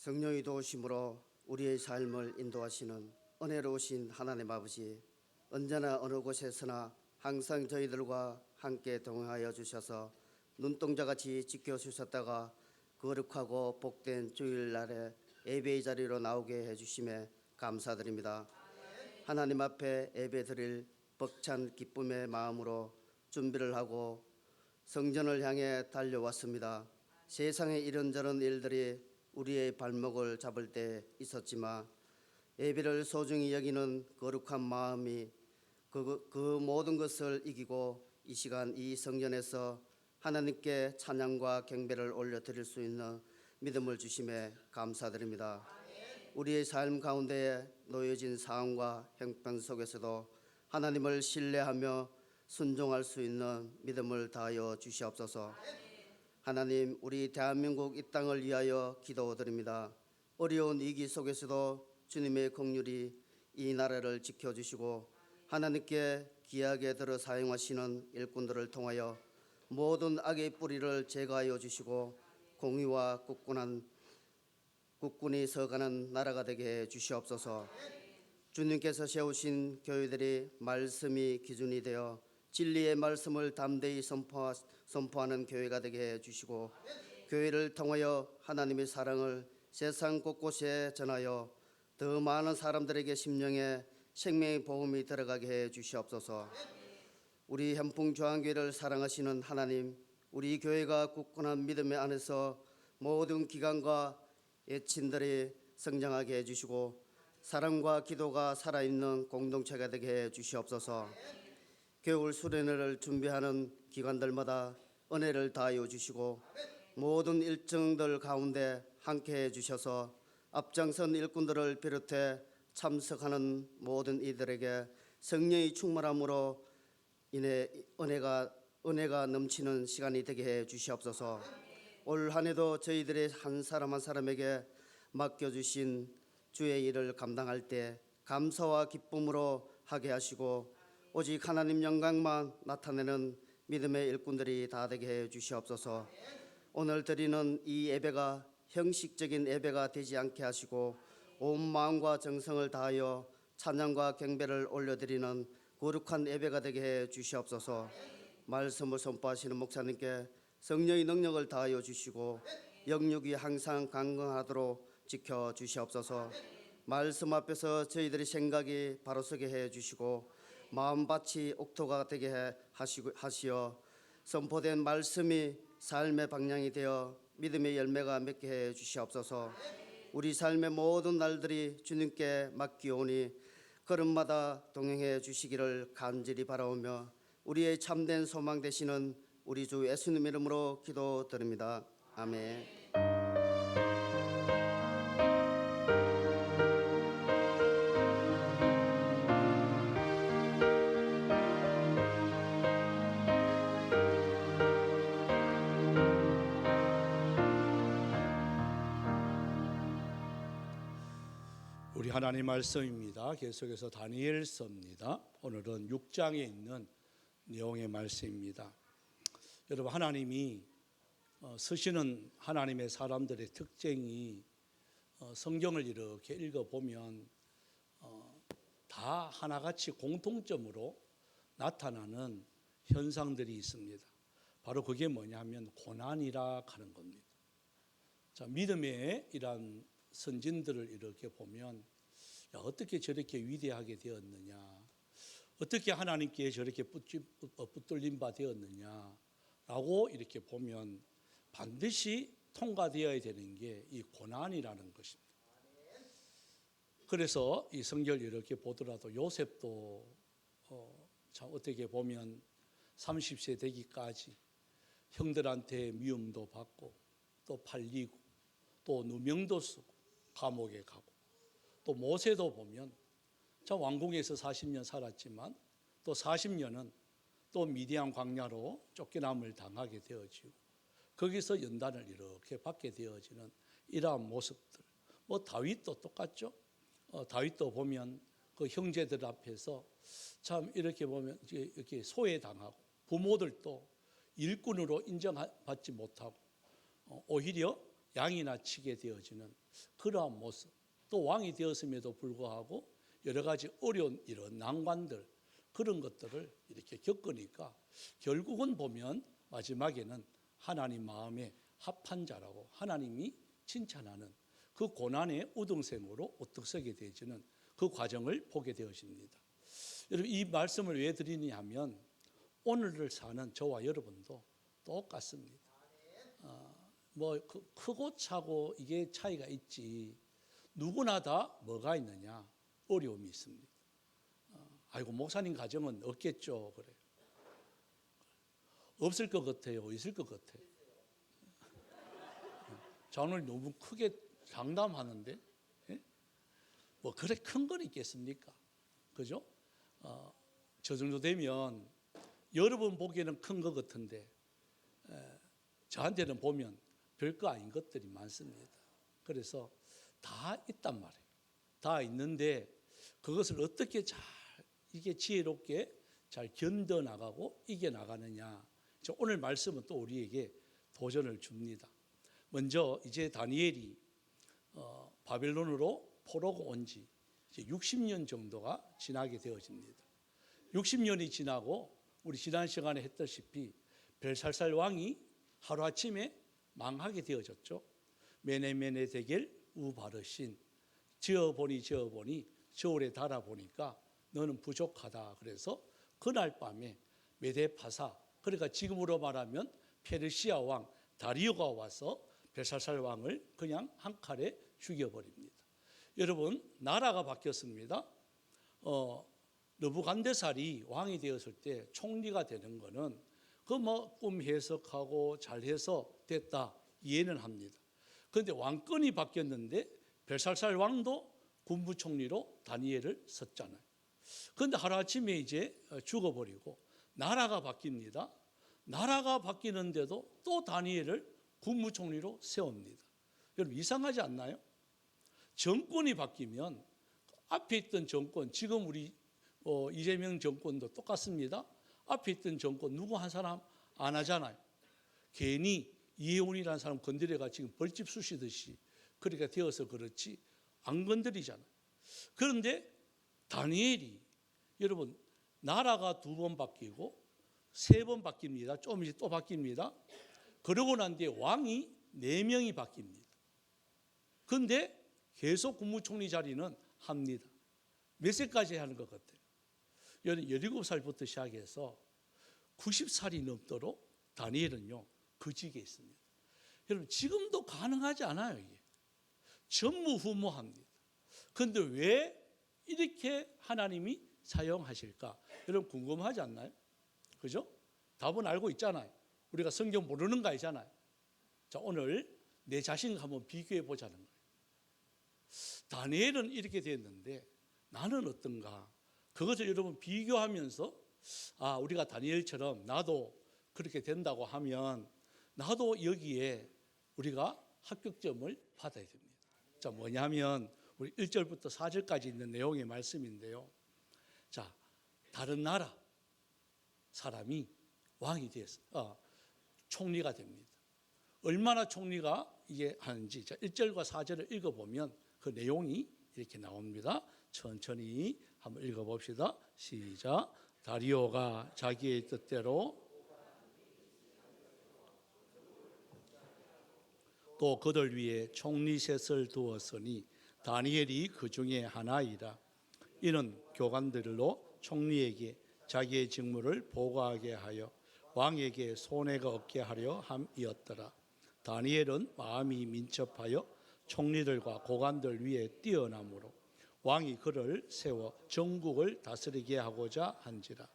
성령이 도우심으로 우리의 삶을 인도하시는 은혜로우신 하나님 아버지, 언제나 어느 곳에서나 항상 저희들과 함께 동행하여 주셔서 눈동자같이 지켜주셨다가 거룩하고 복된 주일날에 예배의 자리로 나오게 해주심에 감사드립니다. 하나님 앞에 예배드릴 벅찬 기쁨의 마음으로 준비를 하고 성전을 향해 달려왔습니다. 세상에 이런저런 일들이 우리의 발목을 잡을 때 있었지만 예배를 소중히 여기는 거룩한 마음이 그 모든 것을 이기고 이 시간 이 성전에서 하나님께 찬양과 경배를 올려드릴 수 있는 믿음을 주심에 감사드립니다. 우리의 삶 가운데에 놓여진 상황과 형편 속에서도 하나님을 신뢰하며 순종할 수 있는 믿음을 다하여 주시옵소서. 하나님, 우리 대한민국 이 땅을 위하여 기도드립니다. 어려운 위기 속에서도 주님의 긍휼이 이 나라를 지켜주시고 하나님께 귀하게 들어 사용하시는 일꾼들을 통하여 모든 악의 뿌리를 제거하여 주시고 공의와 국군이 서가는 나라가 되게 해 주시옵소서. 주님께서 세우신 교회들이 말씀이 기준이 되어 진리의 말씀을 담대히 선포하는 교회가 되게 해주시고 교회를 통하여 하나님의 사랑을 세상 곳곳에 전하여 더 많은 사람들에게 심령에 생명의 복음이 들어가게 해 주시옵소서. 우리 현풍조항교회를 사랑하시는 하나님, 우리 교회가 굳건한 믿음의 안에서 모든 기관과 예친들이 성장하게 해주시고 사랑과 기도가 살아있는 공동체가 되게 해 주시옵소서. 겨울 수련회를 준비하는 기관들마다 은혜를 다하여 주시고 모든 일정들 가운데 함께해 주셔서 앞장선 일꾼들을 비롯해 참석하는 모든 이들에게 성령의 충만함으로 인해 은혜가 넘치는 시간이 되게 해 주시옵소서. 올 한 해도 저희들의 한 사람 한 사람에게 맡겨주신 주의 일을 감당할 때 감사와 기쁨으로 하게 하시고 오직 하나님 영광만 나타내는 믿음의 일꾼들이 다 되게 해 주시옵소서. 오늘 드리는 이 예배가 형식적인 예배가 되지 않게 하시고 온 마음과 정성을 다하여 찬양과 경배를 올려드리는 거룩한 예배가 되게 해 주시옵소서. 말씀을 선포하시는 목사님께 성령의 능력을 다하여 주시고 영육이 항상 강건하도록 지켜 주시옵소서. 말씀 앞에서 저희들의 생각이 바로 서게 해 주시고 마음밭이 옥토가 되게 하시어 선포된 말씀이 삶의 방향이 되어 믿음의 열매가 맺게 해 주시옵소서. 우리 삶의 모든 날들이 주님께 맡기오니 걸음마다 동행해 주시기를 간절히 바라오며 우리의 참된 소망 되시는 우리 주 예수님 이름으로 기도드립니다. 아멘. 우리 하나님 말씀입니다. 계속해서 다니엘서입니다. 오늘은 6장에 있는 내용의 말씀입니다. 여러분, 하나님이 쓰시는 하나님의 사람들의 특징이 성경을 이렇게 읽어보면 다 하나같이 공통점으로 나타나는 현상들이 있습니다. 바로 그게 뭐냐면 고난이라 하는 겁니다. 자, 믿음의 이런 선진들을 이렇게 보면 어떻게 저렇게 위대하게 되었느냐, 어떻게 하나님께 저렇게 붙들림 바 되었느냐라고 이렇게 보면 반드시 통과되어야 되는 게 이 고난이라는 것입니다. 그래서 이 성경을 이렇게 보더라도 요셉도 어떻게 보면 30세 되기까지 형들한테 미움도 받고 또 팔리고 또 누명도 쓰고 감옥에 가고, 또 모세도 보면 왕궁에서 40년 살았지만 또 40년은 또 미디안 광야로 쫓겨남을 당하게 되어지고 거기서 연단을 이렇게 받게 되어지는 이러한 모습들. 다윗도 똑같죠. 다윗도 보면 그 형제들 앞에서 참 이렇게 보면 이렇게 소외당하고 부모들도 일꾼으로 인정받지 못하고 오히려 양이나 치게 되어지는 그러한 모습, 또 왕이 되었음에도 불구하고 여러 가지 어려운 이런 난관들, 그런 것들을 이렇게 겪으니까 결국은 보면 마지막에는 하나님 마음에 합한 자라고 하나님이 칭찬하는 그 고난의 우등생으로 우뚝 서게 되어지는 그 과정을 보게 되어집니다. 여러분, 이 말씀을 왜 드리냐 하면 오늘을 사는 저와 여러분도 똑같습니다. 크고 차고 이게 차이가 있지, 누구나 다 뭐가 있느냐? 어려움이 있습니다. 아이고, 목사님 가정은 없겠죠. 그래요. 없을 것 같아요? 있을 것 같아요? 자, 오늘 너무 크게 장담하는데, 예? 뭐 그래 큰 건 있겠습니까? 그죠? 저 정도 되면 여러분 보기에는 큰 것 같은데 저한테는 보면 별거 아닌 것들이 많습니다. 그래서 다 있단 말이에요. 다 있는데 그것을 어떻게 잘 이게 지혜롭게 잘 견뎌나가고 이겨나가느냐. 오늘 말씀은 또 우리에게 도전을 줍니다. 먼저 이제 다니엘이 바벨론으로 포로가 온 지 60년 정도가 지나게 되어집니다. 60년이 지나고 우리 지난 시간에 했다시피 벨살살 왕이 하루아침에 망하게 되어졌죠. 메네메네 데겔 우바르신, 지어보니 저울에 달아보니까 너는 부족하다. 그래서 그날 밤에 메데파사, 그러니까 지금으로 말하면 페르시아 왕 다리오가 와서 벨살살 왕을 그냥 한 칼에 죽여버립니다. 여러분, 나라가 바뀌었습니다. 느부갓네살이 왕이 되었을 때 총리가 되는 거는 그 뭐 꿈 해석하고 잘해서 됐다 이해는 합니다. 그런데 왕권이 바뀌었는데 벨살살 왕도 군부총리로 다니엘을 썼잖아요. 그런데 하루아침에 이제 죽어버리고 나라가 바뀝니다. 나라가 바뀌는데도 또 다니엘을 국무총리로 세웁니다. 여러분, 이상하지 않나요? 정권이 바뀌면 앞에 있던 정권, 지금 우리 이재명 정권도 똑같습니다. 앞에 있던 정권 누구 한 사람 안 하잖아요. 괜히 이혜훈이라는 사람 건드려가 지금 벌집 쑤시듯이 그렇게 되어서 그렇지 안 건드리잖아요. 그런데 다니엘이, 여러분, 나라가 2번 바뀌고 3번 바뀝니다. 좀 이제 또 바뀝니다. 그러고 난 뒤에 왕이 4명이 바뀝니다. 그런데 계속 국무총리 자리는 합니다. 몇 세까지 하는 것 같아요? 17살부터 시작해서 90살이 넘도록 다니엘은요 그 직에 있습니다. 여러분, 지금도 가능하지 않아요. 이게 전무후무합니다. 그런데 왜 이렇게 하나님이 사용하실까? 여러분, 궁금하지 않나요? 그죠? 답은 알고 있잖아요. 우리가 성경 모르는 거 아니잖아요. 자, 오늘 내 자신과 한번 비교해 보자는 거예요. 다니엘은 이렇게 됐는데 나는 어떤가? 그것을 여러분 비교하면서 우리가 다니엘처럼 나도 그렇게 된다고 하면 나도 여기에 우리가 합격점을 받아야 됩니다. 자, 뭐냐면 우리 1절부터 4절까지 있는 내용의 말씀인데요. 자, 다른 나라 사람이 왕이 되었어요. 총리가 됩니다. 얼마나 총리가 이게 하는지, 자, 1절과 4절을 읽어보면 그 내용이 이렇게 나옵니다. 천천히 한번 읽어봅시다. 시작. 다리오가 자기의 뜻대로 또 그들 위에 총리 셋을 두었으니 다니엘이 그 중에 하나이라. 이는 교관들로 총리에게 자기의 직무를 보고하게 하여 왕에게 손해가 없게 하려 함이었더라. 다니엘은 마음이 민첩하여 총리들과 고관들 위에 뛰어나므로 왕이 그를 세워 전국을 다스리게 하고자 한지라.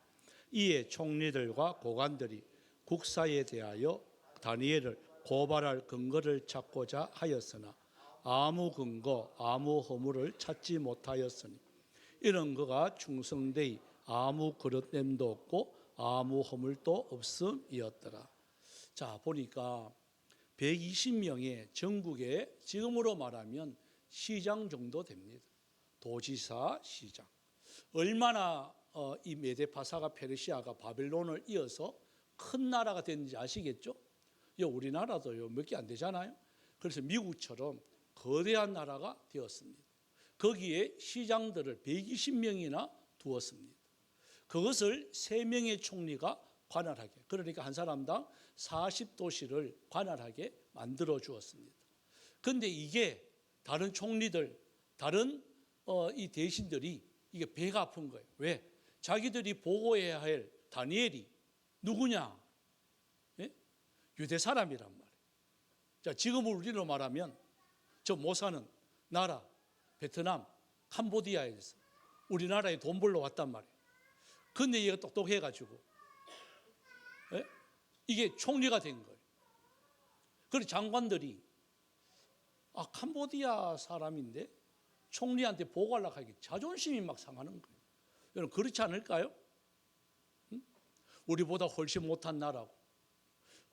이에 총리들과 고관들이 국사에 대하여 다니엘을 고발할 근거를 찾고자 하였으나 아무 근거, 아무 허물을 찾지 못하였으니 이런 그가 충성되이 아무 그릇됨도 없고 아무 허물도 없음이었더라. 자, 보니까 120명의 전국에 지금으로 말하면 시장 정도 됩니다. 도지사, 시장. 얼마나 이 메데파사가 페르시아가 바벨론을 이어서 큰 나라가 됐는지 아시겠죠? 우리나라도요 몇 개 안 되잖아요. 그래서 미국처럼 거대한 나라가 되었습니다. 거기에 시장들을 120명이나 두었습니다. 그것을 3명의 총리가 관할하게, 그러니까 한 사람당 40도시를 관할하게 만들어 주었습니다. 그런데 이게 다른 총리들, 다른 이 대신들이 이게 배가 아픈 거예요. 왜? 자기들이 보호해야 할 다니엘이 누구냐? 예? 유대 사람이란 말이에요. 자, 지금 우리로 말하면 저 못 사는 나라, 베트남, 캄보디아에서 우리나라에 돈 벌러 왔단 말이에요. 근데 얘가 똑똑해가지고 이게 총리가 된 거예요. 그래서 장관들이 캄보디아 사람인데 총리한테 보고하려고 하기 자존심이 막 상하는 거예요. 여러분 그렇지 않을까요? 우리보다 훨씬 못한 나라고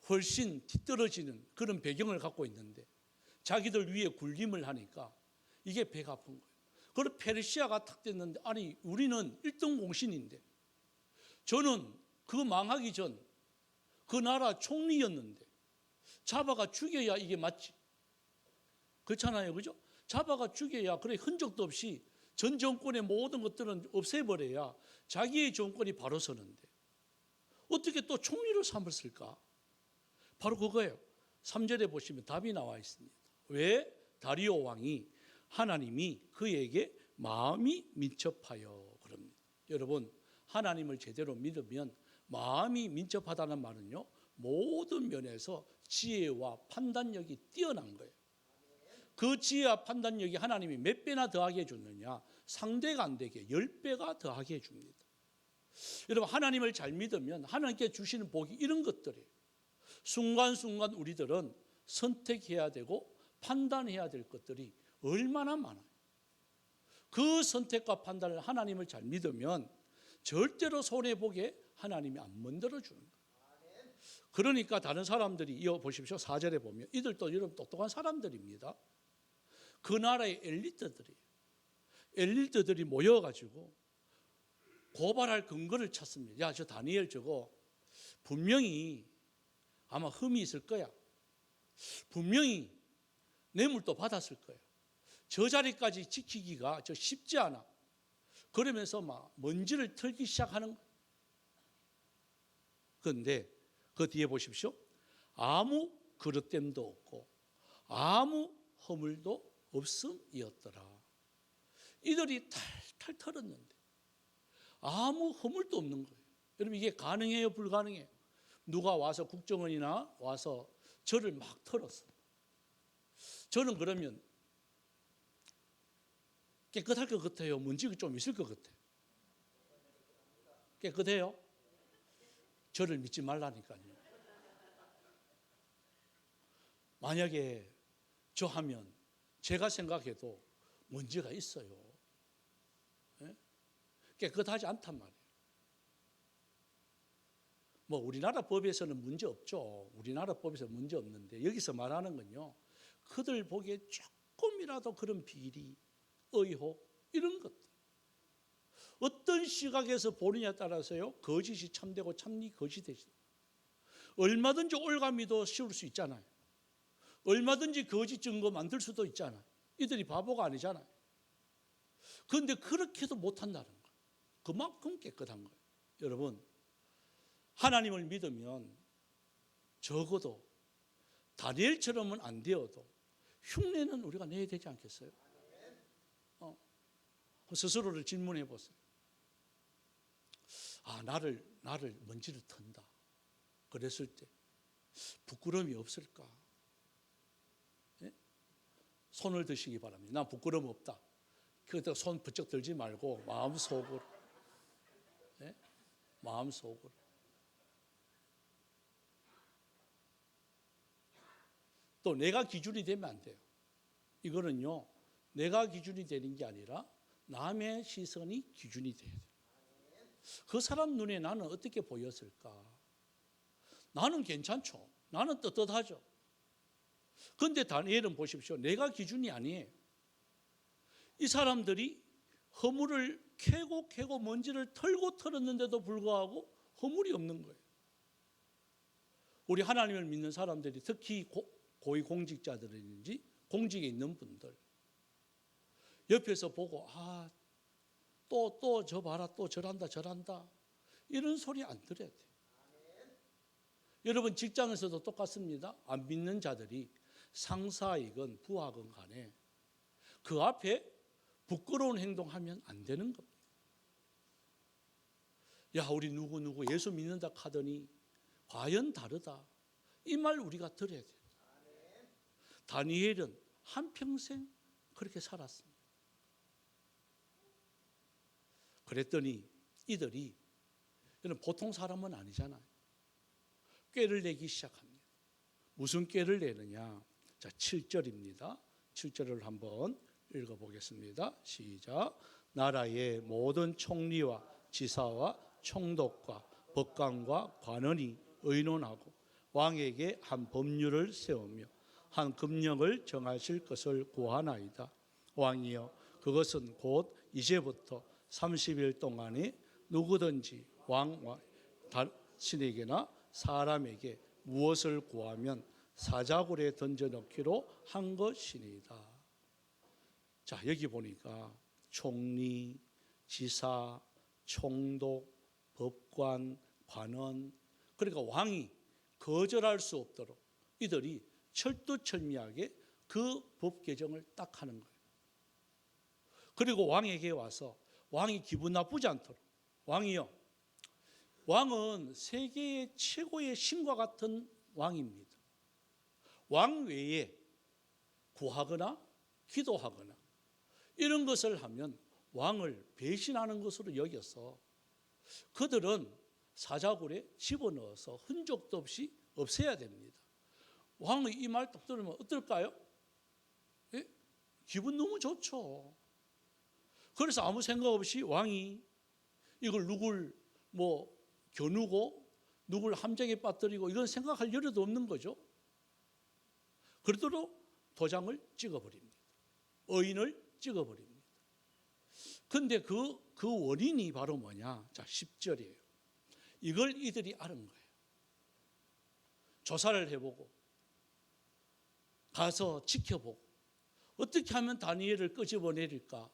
훨씬 뒤떨어지는 그런 배경을 갖고 있는데 자기들 위에 군림을 하니까 이게 배가 아픈 거예요. 그리고 페르시아가 탁 됐는데 아니 우리는 1등 공신인데 저는 그 망하기 전 그 나라 총리였는데 잡아가 죽여야 이게 맞지. 그렇잖아요. 그죠? 잡아가 죽여야 그래 흔적도 없이 전 정권의 모든 것들은 없애버려야 자기의 정권이 바로 서는데 어떻게 또 총리로 삼았을까? 바로 그거예요. 3절에 보시면 답이 나와 있습니다. 왜? 다리오 왕이 하나님이 그에게 마음이 민첩하여 그럽니다. 여러분 하나님을 제대로 믿으면 마음이 민첩하다는 말은요 모든 면에서 지혜와 판단력이 뛰어난 거예요. 그 지혜와 판단력이 하나님이 몇 배나 더하게 해줬느냐? 상대가 안 되게 10배가 더하게 해줍니다. 여러분 하나님을 잘 믿으면 하나님께 주시는 복이 이런 것들이에요. 순간순간 우리들은 선택해야 되고 판단해야 될 것들이 얼마나 많아요. 그 선택과 판단을 하나님을 잘 믿으면 절대로 손해보게 하나님이 안 만들어주는 거예요. 그러니까 다른 사람들이 이어 보십시오. 4절에 보면 이들도 여러분 똑똑한 사람들입니다. 그 나라의 엘리트들이 모여가지고 고발할 근거를 찾습니다. 야, 저 다니엘 저거 분명히 아마 흠이 있을 거야. 분명히 뇌물도 받았을 거야. 저 자리까지 지키기가 저 쉽지 않아. 그러면서 막 먼지를 털기 시작하는 거예요. 그런데 그 뒤에 보십시오. 아무 그릇됨도 없고 아무 허물도 없음이었더라. 이들이 탈탈 털었는데 아무 허물도 없는 거예요. 여러분 이게 가능해요? 불가능해요? 누가 와서 국정원이나 와서 저를 막 털었어요. 저는 그러면 깨끗할 것 같아요? 문제가 좀 있을 것 같아요? 깨끗해요? 저를 믿지 말라니까요. 만약에 저 하면 제가 생각해도 문제가 있어요. 깨끗하지 않단 말이에요. 뭐 우리나라 법에서는 문제 없죠. 우리나라 법에서 문제 없는데 여기서 말하는 건요. 그들 보기에 조금이라도 그런 비리, 의혹 이런 것들. 어떤 시각에서 보느냐에 따라서요. 거짓이 참되고 참이 거짓이 되죠. 얼마든지 올가미도 씌울 수 있잖아요. 얼마든지 거짓 증거 만들 수도 있잖아요. 이들이 바보가 아니잖아요. 그런데 그렇게도 못한다는 거예요. 그만큼 깨끗한 거예요. 여러분 하나님을 믿으면 적어도 다니엘처럼은 안 되어도 흉내는 우리가 내야 되지 않겠어요? 스스로를 질문해 보세요. 나를 먼지를 턴다. 그랬을 때 부끄러움이 없을까? 예? 손을 드시기 바랍니다. 난 부끄러움 없다. 그때 손 부쩍 들지 말고 마음속으로. 예? 마음속으로. 또 내가 기준이 되면 안 돼요. 이거는요. 내가 기준이 되는 게 아니라 남의 시선이 기준이 돼야 돼요. 그 사람 눈에 나는 어떻게 보였을까? 나는 괜찮죠. 나는 떳떳하죠. 그런데 다니엘은 보십시오. 내가 기준이 아니에요. 이 사람들이 허물을 캐고 먼지를 털고 털었는데도 불구하고 허물이 없는 거예요. 우리 하나님을 믿는 사람들이 특히 고위공직자들이든지 공직에 있는 분들 옆에서 보고 또 저 봐라, 또 저란다 이런 소리 안 들어야 돼요. 여러분 직장에서도 똑같습니다. 안 믿는 자들이 상사이건 부하건 간에 그 앞에 부끄러운 행동하면 안 되는 겁니다. 야, 우리 누구 예수 믿는다 하더니 과연 다르다. 이 말 우리가 들어야 돼요. 다니엘은 한평생 그렇게 살았습니다. 그랬더니 이들이 보통 사람은 아니잖아요. 꾀를 내기 시작합니다. 무슨 꾀를 내느냐? 자, 7절입니다. 7절을 한번 읽어보겠습니다. 시작. 나라의 모든 총리와 지사와 총독과 법관과 관원이 의논하고 왕에게 한 법률을 세우며 한 금령을 정하실 것을 구하나이다. 왕이여, 그것은 곧 이제부터 30일 동안에 누구든지 왕 신에게나 사람에게 무엇을 구하면 사자굴에 던져넣기로 한 것이니이다. 자, 여기 보니까 총리, 지사, 총독, 법관, 관원, 그러니까 왕이 거절할 수 없도록 이들이 철두철미하게 그 법 개정을 딱 하는 거예요. 그리고 왕에게 와서 왕이 기분 나쁘지 않도록, 왕이요, 왕은 세계의 최고의 신과 같은 왕입니다. 왕 외에 구하거나 기도하거나 이런 것을 하면 왕을 배신하는 것으로 여겨서 그들은 사자굴에 집어넣어서 흔적도 없이 없애야 됩니다. 왕의 이 말 딱 들으면 어떨까요? 예? 기분 너무 좋죠. 그래서 아무 생각 없이 왕이 이걸 누굴 겨누고 누굴 함정에 빠뜨리고 이런 생각할 여력도 없는 거죠. 그러도록 도장을 찍어버립니다. 의인을 찍어버립니다. 그런데 그 원인이 바로 뭐냐? 자, 10절이에요. 이걸 이들이 아는 거예요. 조사를 해보고 가서 지켜보고 어떻게 하면 다니엘을 끄집어내릴까?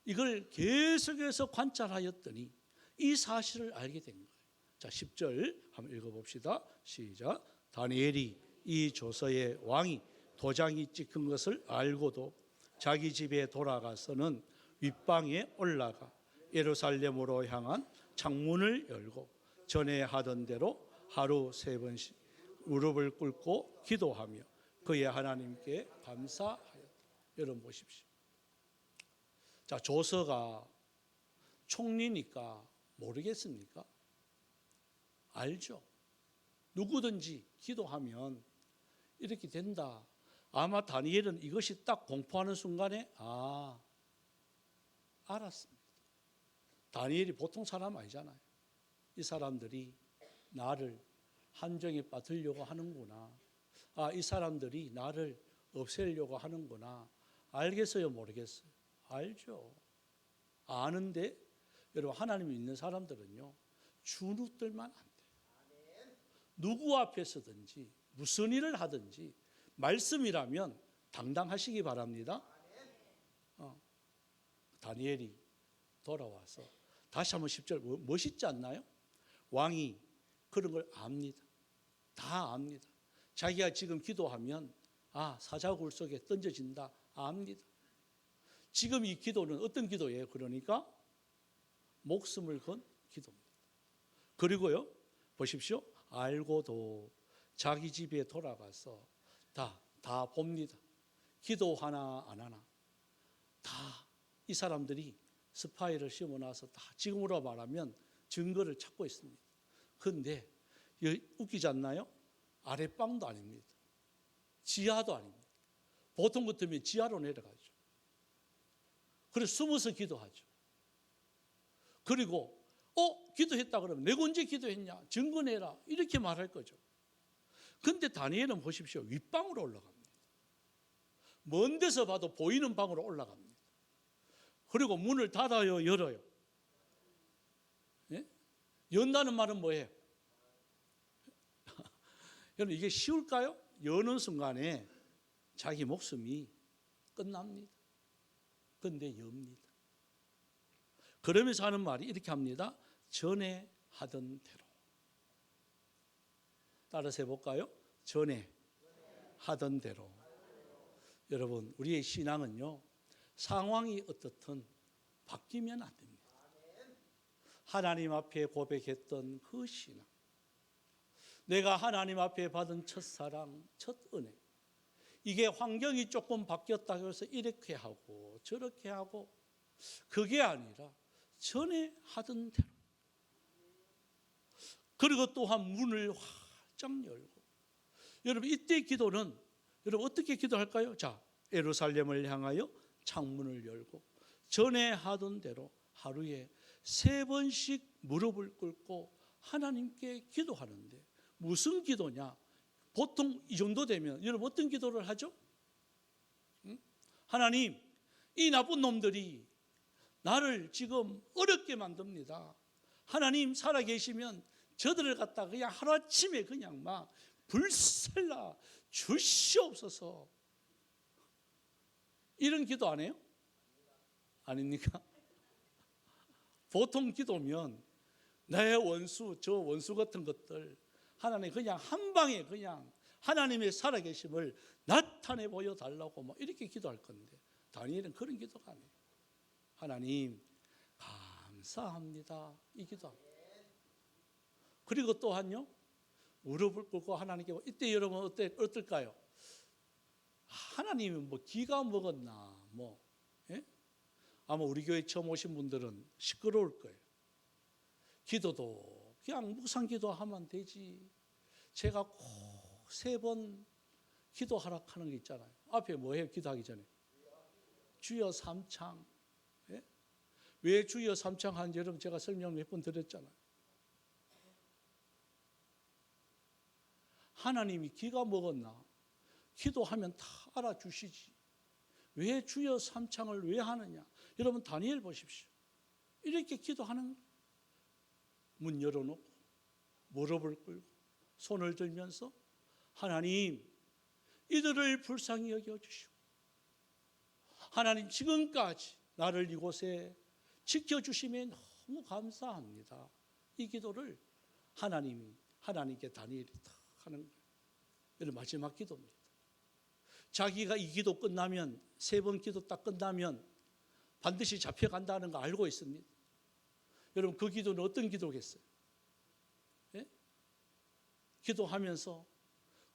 이걸 계속해서 관찰하였더니 이 사실을 알게 된 거예요. 자, 10절 한번 읽어봅시다. 시작. 다니엘이 이 조서에 왕이 도장이 찍힌 것을 알고도 자기 집에 돌아가서는 윗방에 올라가 예루살렘으로 향한 창문을 열고 전에 하던 대로 하루 3번씩 무릎을 꿇고 기도하며 그의 하나님께 감사하였다. 여러분 보십시오. 자, 조서가 총리니까 모르겠습니까? 알죠. 누구든지 기도하면 이렇게 된다. 아마 다니엘은 이것이 딱 공포하는 순간에 알았습니다. 다니엘이 보통 사람 아니잖아요. 이 사람들이 나를 함정에 빠뜨리려고 하는구나. 이 사람들이 나를 없애려고 하는구나. 알겠어요, 모르겠어요? 알죠. 아는데 여러분, 하나님 믿는 사람들은요, 주눅들만 안 돼요. 누구 앞에서든지 무슨 일을 하든지 말씀이라면 당당하시기 바랍니다. 다니엘이 돌아와서 다시 한번 10절 멋있지 않나요? 왕이 그런 걸 압니다. 다 압니다. 자기가 지금 기도하면 사자굴 속에 던져진다 압니다. 지금 이 기도는 어떤 기도예요? 그러니까 목숨을 건 기도입니다. 그리고요, 보십시오. 알고도 자기 집에 돌아가서 다 봅니다. 기도하나 안 하나 다 이 사람들이 스파이를 심어놔서 다 지금으로 말하면 증거를 찾고 있습니다. 그런데 웃기지 않나요? 아랫방도 아닙니다. 지하도 아닙니다. 보통 같으면 지하로 내려가죠. 그래서 숨어서 기도하죠. 그리고 기도했다 그러면 내가 언제 기도했냐? 증거 내라. 이렇게 말할 거죠. 그런데 다니엘은 보십시오. 윗방으로 올라갑니다. 먼 데서 봐도 보이는 방으로 올라갑니다. 그리고 문을 닫아요, 열어요. 예? 연다는 말은 뭐예요? 여러분, 이게 쉬울까요? 여는 순간에 자기 목숨이 끝납니다. 그런데 엽니다. 그러면서 하는 말이 이렇게 합니다. 전에 하던 대로. 따라서 해볼까요? 전에 하던 대로. 여러분, 우리의 신앙은요, 상황이 어떻든 바뀌면 안 됩니다. 하나님 앞에 고백했던 그 신앙, 내가 하나님 앞에 받은 첫사랑, 첫 은혜, 이게 환경이 조금 바뀌었다고 해서 이렇게 하고 저렇게 하고, 그게 아니라 전에 하던 대로. 그리고 또한 문을 활짝 열고, 여러분 이때 기도는 여러분 어떻게 기도할까요? 자, 예루살렘을 향하여 창문을 열고 전에 하던 대로 하루에 3번씩 무릎을 꿇고 하나님께 기도하는데, 무슨 기도냐? 보통 이 정도 되면 여러분 어떤 기도를 하죠? 하나님, 이 나쁜 놈들이 나를 지금 어렵게 만듭니다. 하나님 살아계시면 저들을 갖다 그냥 하루아침에 그냥 막 불살라 주시옵소서. 이런 기도 안 해요? 아닙니까? 보통 기도면 나의 원수, 저 원수 같은 것들 하나님 그냥 한 방에 그냥 하나님의 살아계심을 나타내 보여달라고 뭐 이렇게 기도할 건데, 다니엘은 그런 기도가 아니에요. 하나님 감사합니다, 이 기도. 그리고 또한요, 무릎을 꿇고 하나님께, 이때 여러분 어떨까요? 하나님이 뭐 기가 먹었나 뭐, 예? 아마 우리 교회 처음 오신 분들은 시끄러울 거예요. 기도도 그냥 묵상 기도하면 되지, 제가 꼭 3번 기도하라 하는 게 있잖아요. 앞에 뭐예요? 기도하기 전에 주여 삼창. 예? 왜 주여 삼창 하는지 여러분 제가 설명 몇 번 드렸잖아요. 하나님이 기가 먹었나? 기도하면 다 알아주시지, 왜 주여 삼창을 왜 하느냐? 여러분 다니엘 보십시오. 이렇게 기도하는 거예요. 문 열어놓고 무릎을 꿇고 손을 들면서 하나님, 이들을 불쌍히 여겨주시고 하나님 지금까지 나를 이곳에 지켜주심에 너무 감사합니다. 이 기도를 하나님께 다니엘이 딱 하는 거예요. 여러분 마지막 기도입니다. 자기가 이 기도 끝나면, 3번 기도 딱 끝나면 반드시 잡혀간다는 거 알고 있습니다. 여러분 그 기도는 어떤 기도겠어요? 예? 기도하면서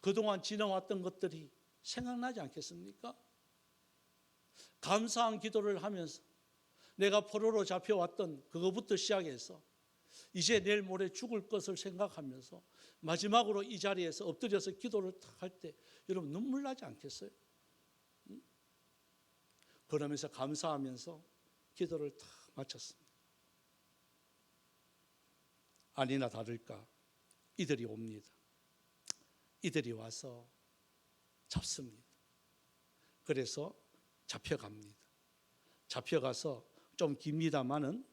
그동안 지나왔던 것들이 생각나지 않겠습니까? 감사한 기도를 하면서 내가 포로로 잡혀왔던 그거부터 시작해서 이제 내일 모레 죽을 것을 생각하면서 마지막으로 이 자리에서 엎드려서 기도를 탁 할 때 여러분 눈물 나지 않겠어요? 그러면서 감사하면서 기도를 탁 마쳤습니다. 아니나 다를까 이들이 옵니다. 이들이 와서 잡습니다. 그래서 잡혀갑니다. 잡혀가서 좀 깁니다마는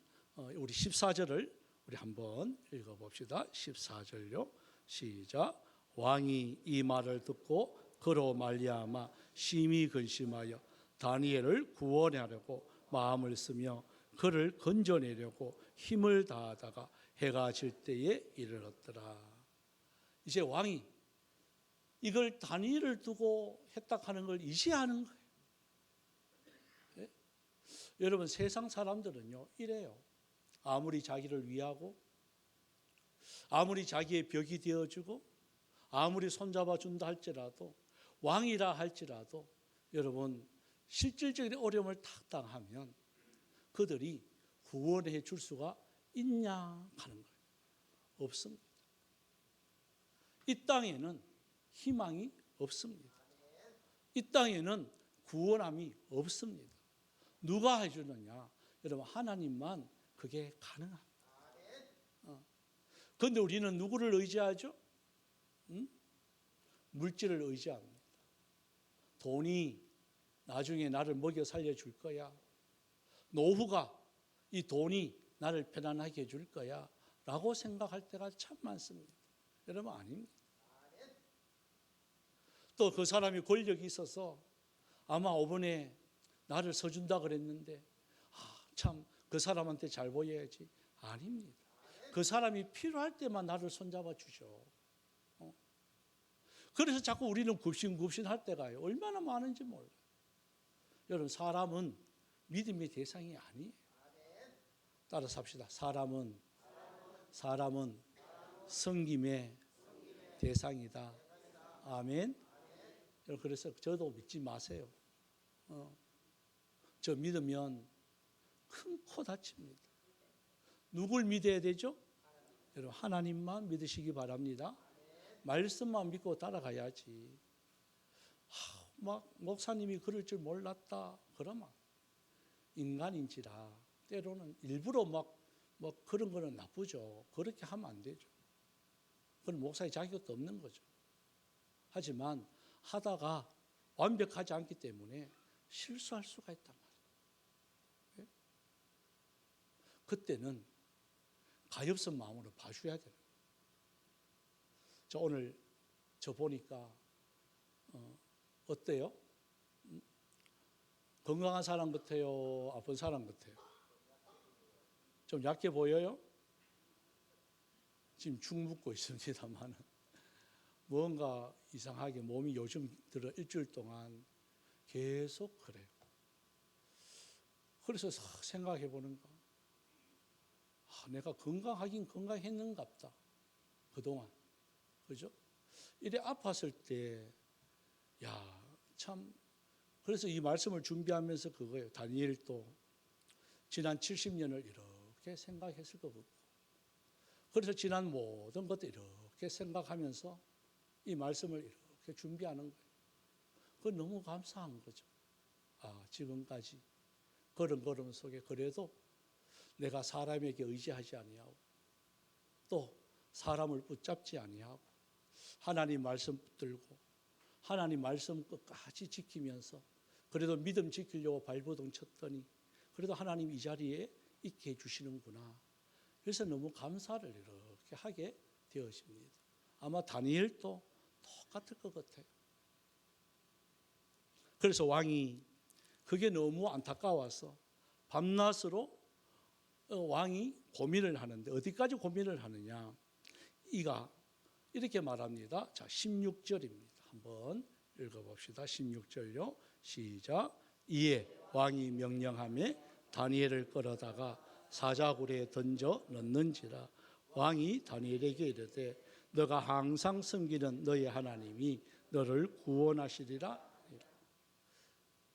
우리 14절을 우리 한번 읽어봅시다. 14절요. 시작. 왕이 이 말을 듣고 그로 말미암아 심히 근심하여 다니엘을 구원하려고 마음을 쓰며 그를 건져내려고 힘을 다하다가 해가 질 때에 이르렀더라. 이제 왕이 이걸 다니엘을 두고 했다 하는 걸 이해하는 거예요. 네? 여러분 세상 사람들은요 이래요. 아무리 자기를 위하고 아무리 자기의 벽이 되어주고 아무리 손잡아 준다 할지라도, 왕이라 할지라도 여러분 실질적인 어려움을 탁 당하면 그들이 구원해 줄 수가 있냐 하는 거예요. 없습니다. 이 땅에는 희망이 없습니다. 이 땅에는 구원함이 없습니다. 누가 해주느냐? 여러분 하나님만 그게 가능합니다. 그런데 우리는 누구를 의지하죠? 물질을 의지합니다. 돈이 나중에 나를 먹여 살려줄 거야. 노후가 이 돈이 나를 편안하게 해줄 거야 라고 생각할 때가 참 많습니다. 여러분 아닙니다. 또 그 사람이 권력이 있어서 아마 5번에 나를 서준다 그랬는데 참 그 사람한테 잘 보여야지. 아닙니다. 그 사람이 필요할 때만 나를 손잡아 주죠. 그래서 자꾸 우리는 굽신굽신할 때가 얼마나 많은지 몰라요. 여러분, 사람은 믿음의 대상이 아니에요. 따라서 합시다. 사람은 섬김의 대상이다. 아멘. 그래서 저도 믿지 마세요. 저 믿으면 큰 코 다칩니다. 누굴 믿어야 되죠? 여러분, 하나님만 믿으시기 바랍니다. 말씀만 믿고 따라가야지. 막 목사님이 그럴 줄 몰랐다 그러면 인간인지라 때로는 일부러 막 그런 거는 나쁘죠. 그렇게 하면 안 되죠. 그건 목사의 자격도 없는 거죠. 하지만 하다가 완벽하지 않기 때문에 실수할 수가 있단 말이에요. 그때는 가엾은 마음으로 봐줘야 돼요. 저 오늘 보니까 어때요? 건강한 사람 같아요? 아픈 사람 같아요? 좀 약해 보여요? 지금 죽 묻고 있습니다만 뭔가 이상하게 몸이 요즘 들어 일주일 동안 계속 그래요. 그래서 생각해 보는 거, 내가 건강하긴 건강했는갑다 그동안. 그죠? 이래 아팠을 때, 참. 그래서 이 말씀을 준비하면서 그거예요. 다니엘도 지난 70년을 이렇게 생각했을 것 같고, 그래서 지난 모든 것들 이렇게 생각하면서 이 말씀을 이렇게 준비하는 거예요. 그건 너무 감사한 거죠. 지금까지 걸음 속에 그래도 내가 사람에게 의지하지 아니하고 또 사람을 붙잡지 아니하고 하나님 말씀 붙들고 하나님 말씀 끝까지 지키면서 그래도 믿음 지키려고 발버둥 쳤더니 그래도 하나님 이 자리에 있게 해주시는구나. 그래서 너무 감사를 이렇게 하게 되어집니다. 아마 다니엘도 똑같을 것 같아요. 그래서 왕이 그게 너무 안타까워서 밤낮으로 왕이 고민을 하는데 어디까지 고민을 하느냐. 이가 이렇게 말합니다. 자, 16절입니다. 한번 읽어봅시다. 16절요. 시작. 이에 왕이 명령하며 다니엘을 끌어다가 사자굴에 던져 넣는지라. 왕이 다니엘에게 이르되 너가 항상 섬기는 너의 하나님이 너를 구원하시리라.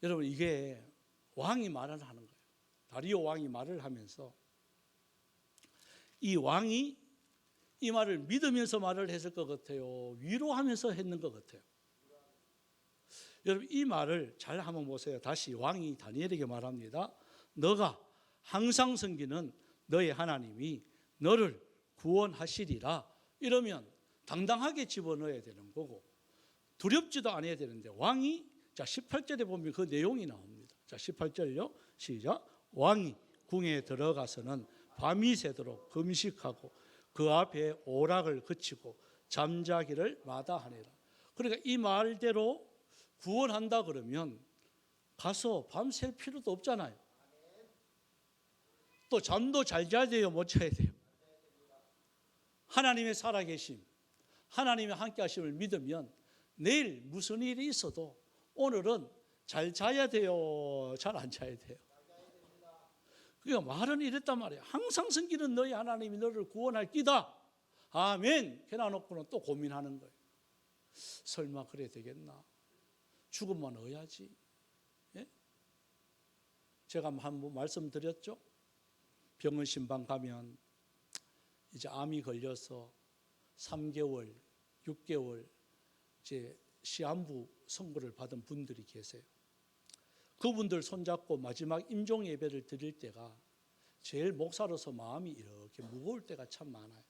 여러분, 이게 왕이 말을 하는 거예요. 다리오 왕이 말을 하면서 이 왕이 이 말을 믿으면서 말을 했을 것 같아요? 위로하면서 했는 것 같아요? 여러분, 이 말을 잘 한번 보세요. 다시 왕이 다니엘에게 말합니다. 너가 항상 섬기는 너의 하나님이 너를 구원하시리라. 이러면 당당하게 집어넣어야 되는 거고 두렵지도 않아야 되는데 왕이, 자 18절에 보면 그 내용이 나옵니다. 자 18절요. 시작. 왕이 궁에 들어가서는 밤이 새도록 금식하고 그 앞에 오락을 그치고 잠자기를 마다하니라. 그러니까 이 말대로 구원한다 그러면 가서 밤샐 필요도 없잖아요. 또 잠도 잘 자야 돼요, 못 자야 돼요? 하나님의 살아계심, 하나님의 함께 하심을 믿으면 내일 무슨 일이 있어도 오늘은 잘 자야 돼요, 잘 안 자야 돼요? 그러니까 말은 이랬단 말이에요. 항상 섬기는 너희 하나님이 너를 구원할 끼다. 아멘. 해놔놓고는 또 고민하는 거예요. 설마 그래 되겠나? 죽음만 어야지. 예? 제가 한번 말씀드렸죠. 병원 신방 가면 이제 암이 걸려서 3개월, 6개월 이제 시한부 선고를 받은 분들이 계세요. 그분들 손잡고 마지막 임종 예배를 드릴 때가 제일 목사로서 마음이 이렇게 무거울 때가 참 많아요.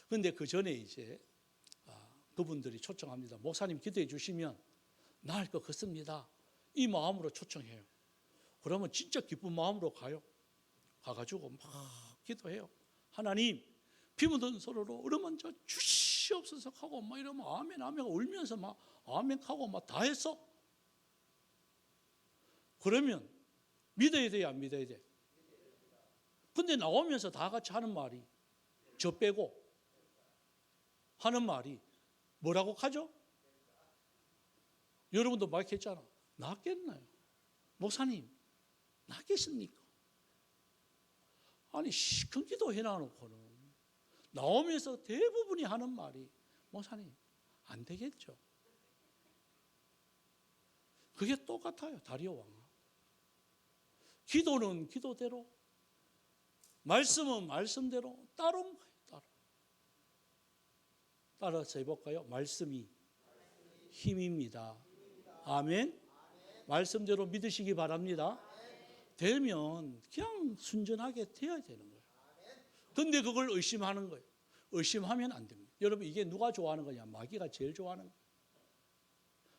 그런데 그 전에 이제 그분들이 초청합니다. 목사님 기도해 주시면 나을 것 같습니다. 이 마음으로 초청해요. 그러면 진짜 기쁜 마음으로 가요. 가가지고 막 기도해요. 하나님, 피 묻은 손으로 어루만져 주시. 주시옵소서 하고 막 이러면 아멘 아멘 울면서 막 아멘 하고 막 다 했어. 그러면 믿어야 돼요, 안 믿어야 돼? 근데 나오면서 다 같이 하는 말이, 저 빼고 하는 말이 뭐라고 하죠? 여러분도 막 했잖아. 낫겠나요? 목사님, 낫겠습니까? 아니 시큰 기도 해놔놓고는 나오면서 대부분이 하는 말이, 목사님 안 되겠죠? 그게 똑같아요, 다리오 왕. 기도는 기도대로, 말씀은 말씀대로 따른 거예요. 따라서 해볼까요? 말씀이 힘입니다. 아멘. 말씀대로 믿으시기 바랍니다. 되면 그냥 순전하게 되어야 되는 거예요. 근데 그걸 의심하는 거예요. 의심하면 안 됩니다. 여러분, 이게 누가 좋아하는 거냐? 마귀가 제일 좋아하는 거예요.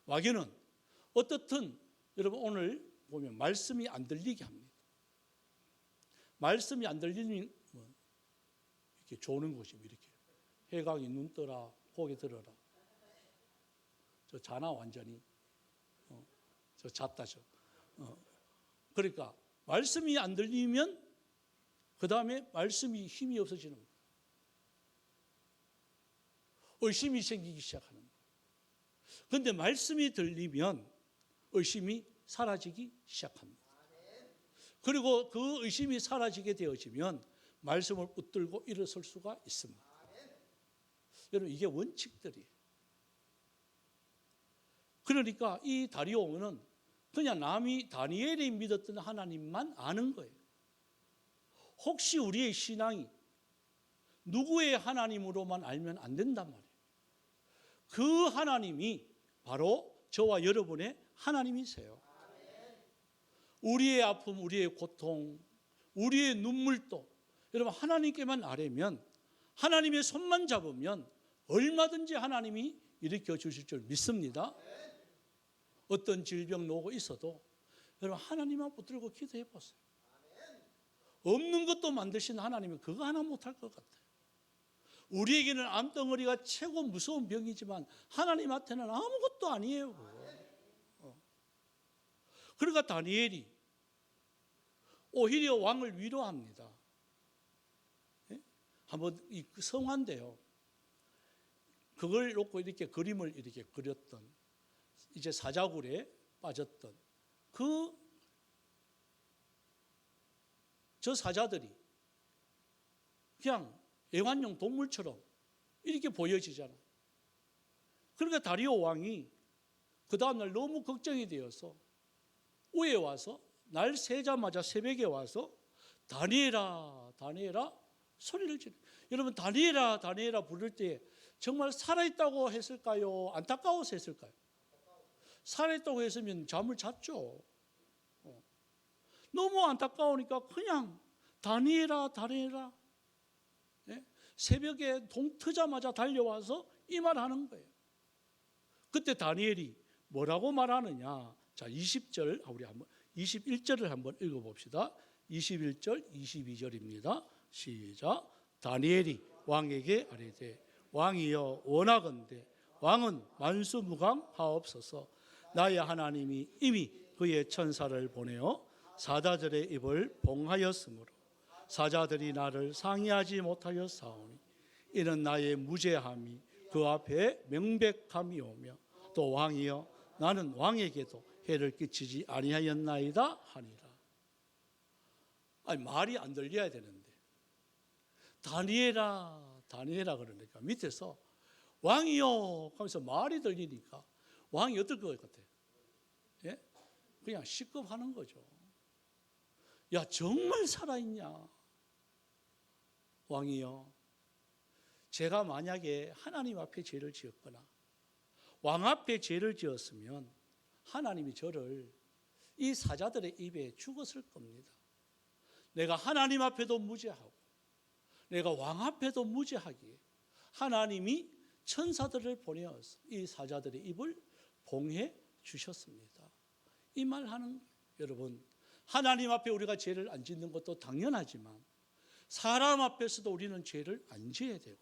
마귀는 어떻든 여러분 오늘 보면 말씀이 안 들리게 합니다. 말씀이 안 들리면 이렇게 조는 것이면 이렇게 해강이 눈 떠라 고개 들어라. 저 자나 완전히 저 잤다 저. 그러니까 말씀이 안 들리면 그 다음에 말씀이 힘이 없어지는 거예요. 의심이 생기기 시작하는 거예요. 그런데 말씀이 들리면 의심이 사라지기 시작합니다. 그리고 그 의심이 사라지게 되어지면 말씀을 붙들고 일어설 수가 있습니다. 여러분, 이게 원칙들이에요. 그러니까 이 다리오는 그냥 남이 다니엘이 믿었던 하나님만 아는 거예요. 혹시 우리의 신앙이 누구의 하나님으로만 알면 안 된단 말이에요. 그 하나님이 바로 저와 여러분의 하나님이세요. 우리의 아픔, 우리의 고통, 우리의 눈물도 여러분 하나님께만 아뢰면, 하나님의 손만 잡으면 얼마든지 하나님이 일으켜 주실 줄 믿습니다. 어떤 질병 오고 있어도 여러분 하나님만 붙들고 기도해 보세요. 없는 것도 만드신 하나님은 그거 하나 못할 것 같아요. 우리에게는 암덩어리가 최고 무서운 병이지만 하나님한테는 아무것도 아니에요. 그러니까 다니엘이 오히려 왕을 위로합니다. 한번 이 성화인데요. 그걸 놓고 이렇게 그림을 이렇게 그렸던, 이제 사자굴에 빠졌던 저 사자들이 그냥 애완용 동물처럼 이렇게 보여지잖아요. 그러니까 다리오 왕이 그 다음날 너무 걱정이 되어서 우에 와서 날 새자마자 새벽에 와서 다니엘아 다니엘아 소리를 지르. 여러분, 다니엘아 다니엘아 부를 때 정말 살아있다고 했을까요? 안타까워서 했을까요? 살아있다고 했으면 잠을 잤죠. 너무 안타까우니까 그냥 다니엘아 다니엘아, 새벽에 동 트자마자 달려와서 이 말하는 거예요. 그때 다니엘이 뭐라고 말하느냐? 자, 20절 우리 한번 21절을 한번 읽어봅시다. 21절 22절입니다. 시작. 다니엘이 왕에게 아뢰되 왕이여 원하건대 왕은 만수무강하옵소서. 나의 하나님이 이미 그의 천사를 보내어 사자들의 입을 봉하였으므로 사자들이 나를 상의하지 못하였사오니 이는 나의 무죄함이 그 앞에 명백함이오며 또 왕이여 나는 왕에게도 해를 끼치지 아니하였나이다 하니라. 아니, 말이 안 들려야 되는데 다니엘아 다니엘아 그러니까 밑에서 왕이요 하면서 말이 들리니까 왕이 어떨 것 같아요? 예? 그냥 시급하는 거죠. 야, 정말 살아있냐? 왕이요, 제가 만약에 하나님 앞에 죄를 지었거나 왕 앞에 죄를 지었으면 하나님이 저를 이 사자들의 입에 죽었을 겁니다. 내가 하나님 앞에도 무죄하고 내가 왕 앞에도 무죄하기에 하나님이 천사들을 보내어서 이 사자들의 입을 봉해 주셨습니다. 이 말 하는 거예요. 여러분, 하나님 앞에 우리가 죄를 안 짓는 것도 당연하지만 사람 앞에서도 우리는 죄를 안 지어야 되고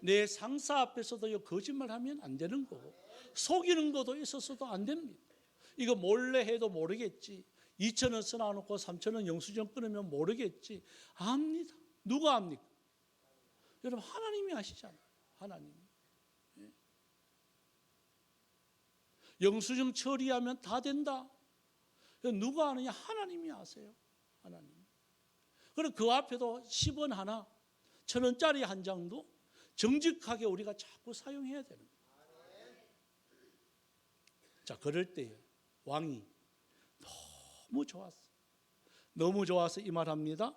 내 상사 앞에서도 거짓말하면 안 되는 거고 속이는 것도 있어서도 안 됩니다. 이거 몰래 해도 모르겠지. 2,000원 써놔놓고 3,000원 영수증 끊으면 모르겠지. 압니다. 누가 압니까? 여러분 하나님이 아시잖아요. 하나님이. 예. 영수증 처리하면 다 된다. 누가 아느냐? 하나님이 아세요. 하나님. 그리고 그 앞에도 10원 하나, 1,000원짜리 한 장도 정직하게 우리가 자꾸 사용해야 되는 거예요. 자, 그럴 때에 왕이 너무 좋았어. 너무 좋아서 이 말합니다.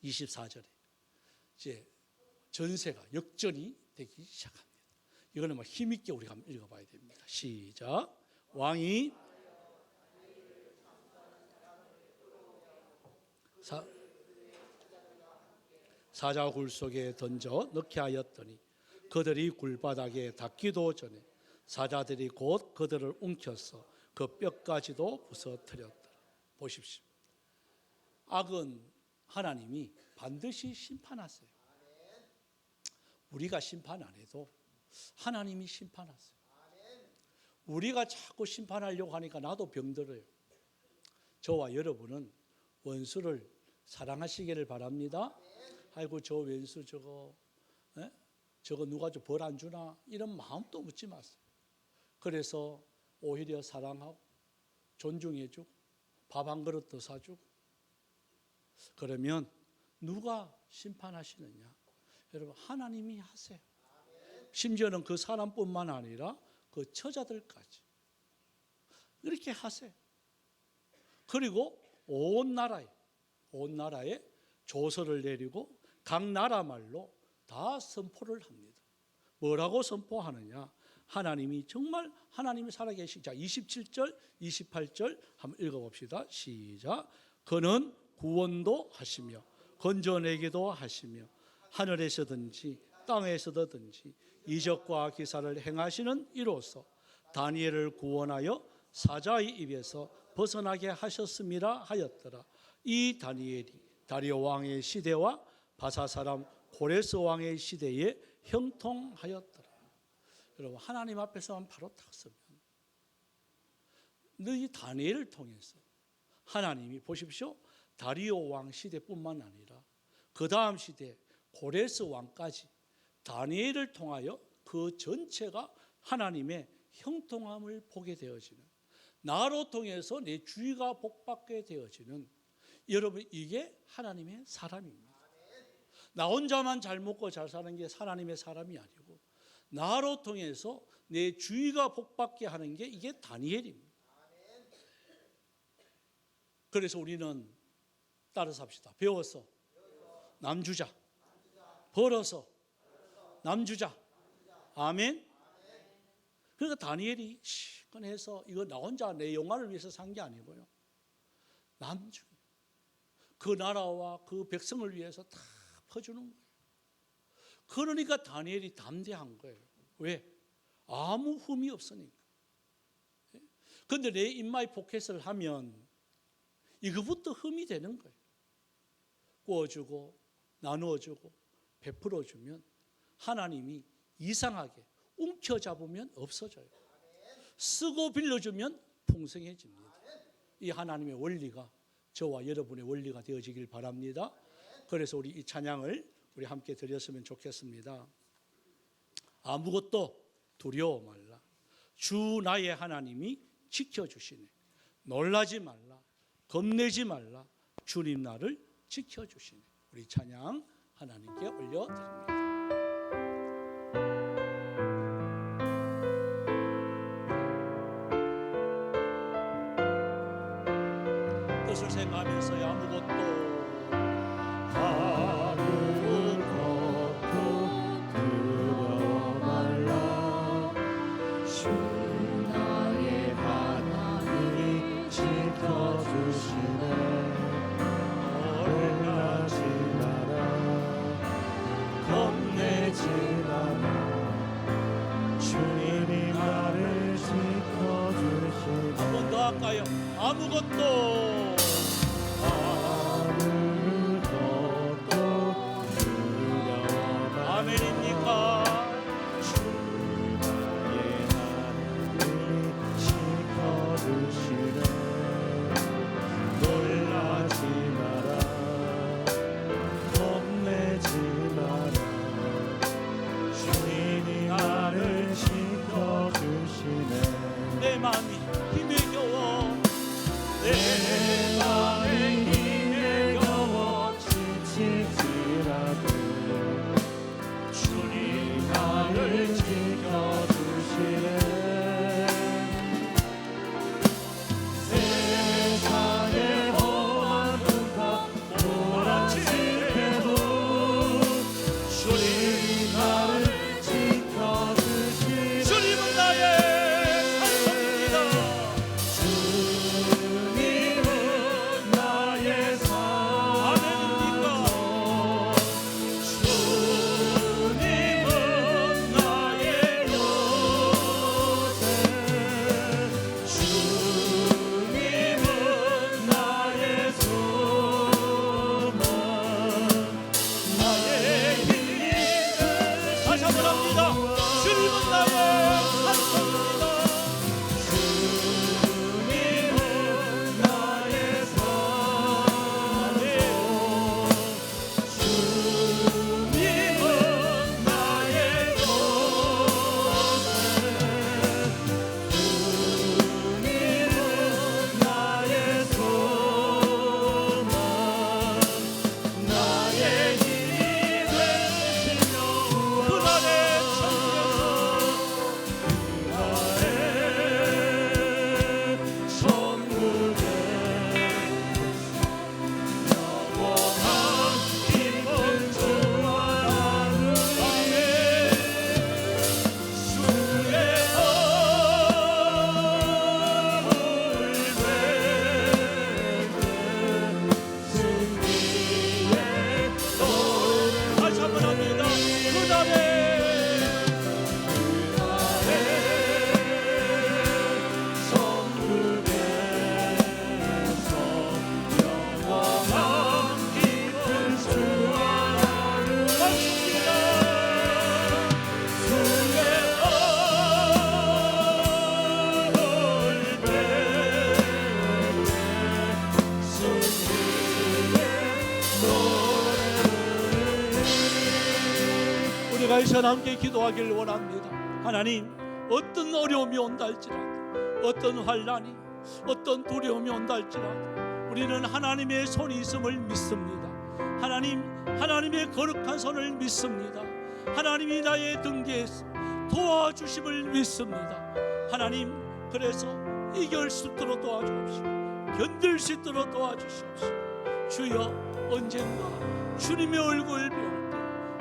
24절에 이제 전세가 역전이 되기 시작합니다. 이거는 뭐 힘있게 우리가 한번 읽어봐야 됩니다. 시작. 왕이 사자 굴 속에 던져 넣게 하였더니 그들이 굴바닥에 닿기도 전에 사자들이 곧 그들을 움켜서 그 뼈까지도 부서뜨렸더라. 보십시오. 악은 하나님이 반드시 심판하세요. 우리가 심판 안 해도 하나님이 심판하세요. 우리가 자꾸 심판하려고 하니까 나도 병들어요. 저와 여러분은 원수를 사랑하시기를 바랍니다. 아이고 저 원수 저거 누가 좀 벌 안 주나 이런 마음도 묻지 마세요. 그래서 오히려 사랑하고 존중해주고 밥 한 그릇 더 사주고. 그러면 누가 심판하시느냐? 여러분 하나님이 하세요. 심지어는 그 사람뿐만 아니라 그 처자들까지 이렇게 하세요. 그리고 온 나라에 조서를 내리고 각 나라 말로 다 선포를 합니다. 뭐라고 선포하느냐? 하나님이 정말 하나님이 살아계시. 자, 27절, 28절 한번 읽어봅시다. 시작. 그는 구원도 하시며 건져내기도 하시며 하늘에서든지 땅에서든지 이적과 기사를 행하시는 이로써 다니엘을 구원하여 사자의 입에서 벗어나게 하셨음이라 하였더라. 이 다니엘이 다리오 왕의 시대와 바사 사람 고레스 왕의 시대에 형통하였더라. 여러분 하나님 앞에서만 바로 딱 서면 너희 다니엘을 통해서 하나님이 보십시오. 다리오 왕 시대뿐만 아니라 그 다음 시대 고레스 왕까지 다니엘을 통하여 그 전체가 하나님의 형통함을 보게 되어지는, 나로 통해서 내 주위가 복받게 되어지는, 여러분 이게 하나님의 사람입니다. 나 혼자만 잘 먹고 잘 사는 게 하나님의 사람이 아니고 나로 통해서 내 주위가 복받게 하는 게 이게 다니엘입니다. 그래서 우리는 따라서 합시다. 배워서 남주자, 벌어서 남주자. 아멘. 그러니까 다니엘이 시큰해서 이거 나 혼자 내 영화를 위해서 산 게 아니고요. 남주, 그 나라와 그 백성을 위해서 다 퍼주는 거예요. 그러니까 다니엘이 담대한 거예요. 왜? 아무 흠이 없으니까. 그런데 내 인마이 포켓을 하면 이거부터 흠이 되는 거예요. 구워주고 나누어주고 베풀어주면 하나님이 이상하게 움켜잡으면 없어져요. 쓰고 빌려주면 풍성해집니다. 이 하나님의 원리가 저와 여러분의 원리가 되어지길 바랍니다. 그래서 우리 이 찬양을 우리 함께 드렸으면 좋겠습니다. 아무것도 두려워 말라. 주 나의 하나님이 지켜주시네. 놀라지 말라. 겁내지 말라. 주님 나를 지켜주시네. 우리 찬양 하나님께 올려드립니다. 뜻을 생각하면서 아무것도 두려워 말라. 주 나의 하나님이 지켜주시네. 놀라지 마라. 겁내지 마라. 주님이 나를 지켜주시네. 한 번 더 할까요? 아무것도 아멘입니까? 우리가 이 시간 함께 기도하기를 원합니다. 하나님, 어떤 어려움이 온다 할지라도, 어떤 환난이, 어떤 두려움이 온다 할지라도 우리는 하나님의 손이 있음을 믿습니다. 하나님, 하나님의 거룩한 손을 믿습니다. 하나님이 나의 등대에서 도와주심을 믿습니다. 하나님, 그래서 이길 수 있도록 도와주옵시고 견딜 수 있도록 도와주시옵시고, 주여, 언젠가 주님의 얼굴을 배울 때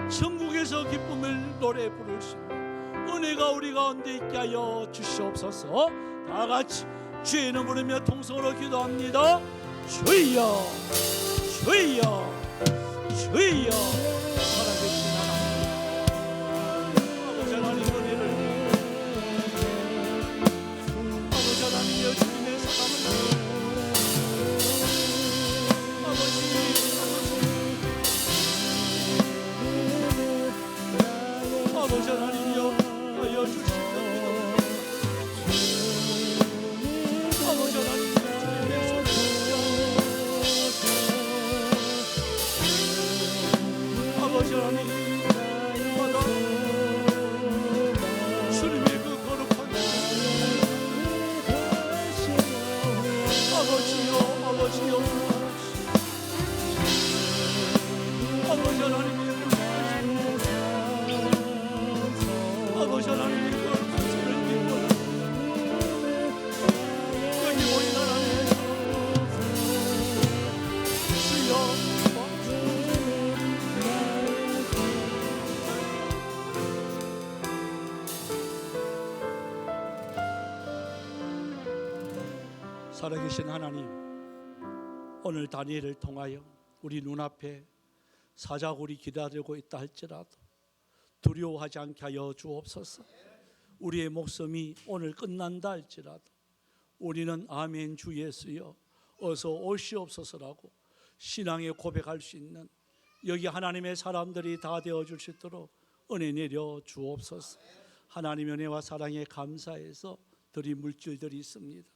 천국에서 기쁨을 노래 부를 수 있는 은혜가 우리 가운데 있게 하여 주시옵소서. 다 같이 주의 이름 부르며 통성으로 기도합니다. 주여, 주여, 주여. 살아계신 하나님, 아버지 하나님 은혜를, 아버지 하나님여 주님의 사랑을, 아버지 하나님여 하여 주시옵소서. 아버지 하나님, 주님의 손을 아버지 하나님, 마다 주님의 그 거룩한 아버지여, 아버지여, 아버지 하나님의 아버지 하나님의 거룩한 손을 믿고 여기 모인 하나님, 주여, 살아계신 하나님, 오늘 다니엘을 통하여 우리 눈앞에 사자굴이 기다리고 있다 할지라도 두려워하지 않게 하여 주옵소서. 우리의 목숨이 오늘 끝난다 할지라도 우리는 아멘 주 예수여 어서 오시옵소서라고 신앙에 고백할 수 있는 여기 하나님의 사람들이 다 되어줄 수 있도록 은혜 내려 주옵소서. 하나님의 은혜와 사랑에 감사해서 드린 물질들이 있습니다.